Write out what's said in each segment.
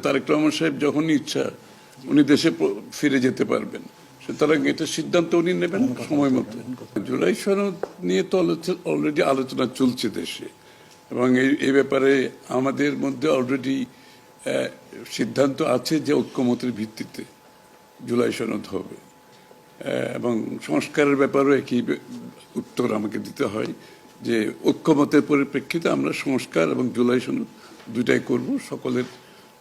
তারেক রহমান সাহেব যখনই ইচ্ছা উনি দেশে ফিরে যেতে পারবেন, সুতরাং এটা সিদ্ধান্ত উনি নেবেন সময় মতো। জুলাই সনদ নিয়ে তো অলরেডি আলোচনা চলছে দেশে, এবং এই ব্যাপারে আমাদের মধ্যে অলরেডি সিদ্ধান্ত আছে যে ঐক্যমতের ভিত্তিতে জুলাই সনদ হবে, এবং সংস্কারের ব্যাপারেও একই উত্তর আমাকে দিতে হয় যে ঐক্যমতের পরিপ্রেক্ষিতে আমরা সংস্কার এবং জুলাই সনদ দুইটাই করব, সকলের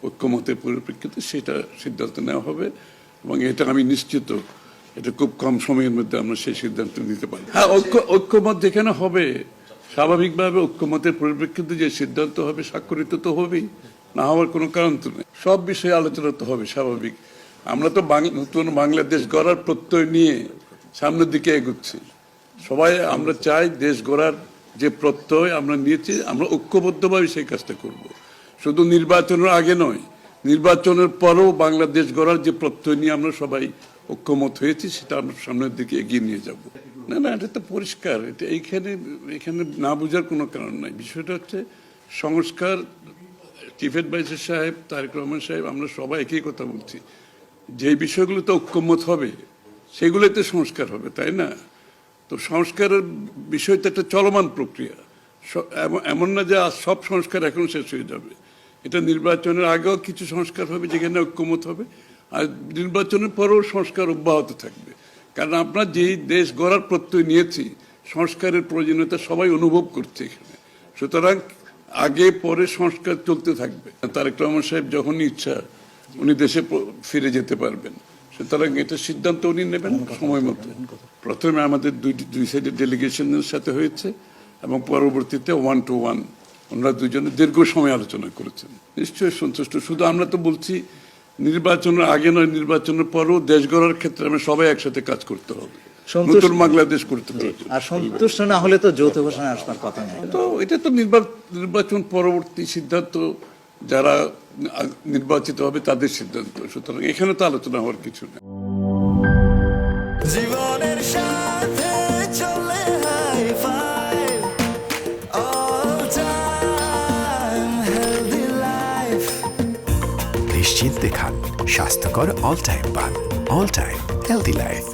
ঐক্যমতের পরিপ্রেক্ষিতে সেটা সিদ্ধান্ত নেওয়া হবে, এবং এটা আমি নিশ্চিত এটা খুব কম সময়ের মধ্যে আমরা সেই সিদ্ধান্ত নিতে পারি। হ্যাঁ, ঐক্যমত যেখানে হবে স্বাভাবিকভাবে ঐক্যমতের পরিপ্রেক্ষিতে যে সিদ্ধান্ত হবে স্বাক্ষরিত তো হবেই, না হওয়ার কোনো কারণ তো নেই। সব বিষয়ে আলোচনা তো হবে স্বাভাবিক। আমরা তো নতুন বাংলাদেশ গড়ার প্রত্যয় নিয়ে সামনের দিকে এগোচ্ছি। সবাই আমরা চাই দেশ গড়ার যে প্রত্যয় আমরা নিয়েছি, আমরা ঐক্যবদ্ধভাবে সেই কাজটা করব। শুধু নির্বাচনের আগে নয়, নির্বাচনের পরেও বাংলাদেশ গড়ার যে প্রত্যয় নিয়ে আমরা সবাই ঐক্যমত হয়েছি সেটা আমরা সামনের দিকে এগিয়ে নিয়ে যাব। না না, এটা তো পরিষ্কার, এটা এখানে না বোঝার কোনো কারণ নাই। বিষয়টা হচ্ছে সংস্কার। চিফ অ্যাডভাইজার সাহেব, তারেক রহমান সাহেব, আমরা সবাই একই কথা বলছি, যে বিষয়গুলোতে ঐক্যমত হবে সেগুলোতে সংস্কার হবে, তাই না? তো সংস্কারের বিষয়টা একটা চলমান প্রক্রিয়া, এমন না যে সব সংস্কার এখন শেষ হয়ে যাবে। এটা নির্বাচনের আগেও কিছু সংস্কার হবে যেখানে ঐক্যমত হবে, আর নির্বাচনের পরেও সংস্কার অব্যাহত থাকবে। কারণ আমরা যেই দেশ গড়ার প্রত্যয় নিয়েছি, সংস্কারের প্রয়োজনীয়তা সবাই অনুভব করছে এখানে, সুতরাং আগে পরে সংস্কার চলতে থাকবে। তারেক রহমান সাহেব যখনই ইচ্ছা উনি দেশে ফিরে যেতে পারবেন, সুতরাং এটা সিদ্ধান্ত উনি নেবেন সময় মতো। প্রথমে আমাদের দুই সাইডের ডেলিগেশনের সাথে হয়েছে, এবং পরবর্তীতে 1 to 1 ওনারা দুজনে দীর্ঘ সময় আলোচনা করেছেন। নিশ্চয়ই সন্তুষ্ট। শুধু আমরা তো বলছি নির্বাচনের আগে নয়, নির্বাচনের পরেও দেশ গড়ার ক্ষেত্রে আমরা সবাই একসাথে কাজ করতে হবে, নতুন বাংলাদেশ করতে হবে। আর সন্তুষ্ট না হলে তো যৌথ ঘোষণা আসবার কথা নেই। তো এটা তো নির্বাচন পরবর্তী সিদ্ধান্ত, যারা নির্বাচিত হবে তাদের সিদ্ধান্ত, সুতরাং এখানে তো আলোচনা হওয়ার কিছু নেই। জীবনের সাথে চলে high five, all time healthy life. নিশ্চিন্তে খান স্বাস্থ্যকর অল টাইম পান, অল টাইম হেলদি লাইফ।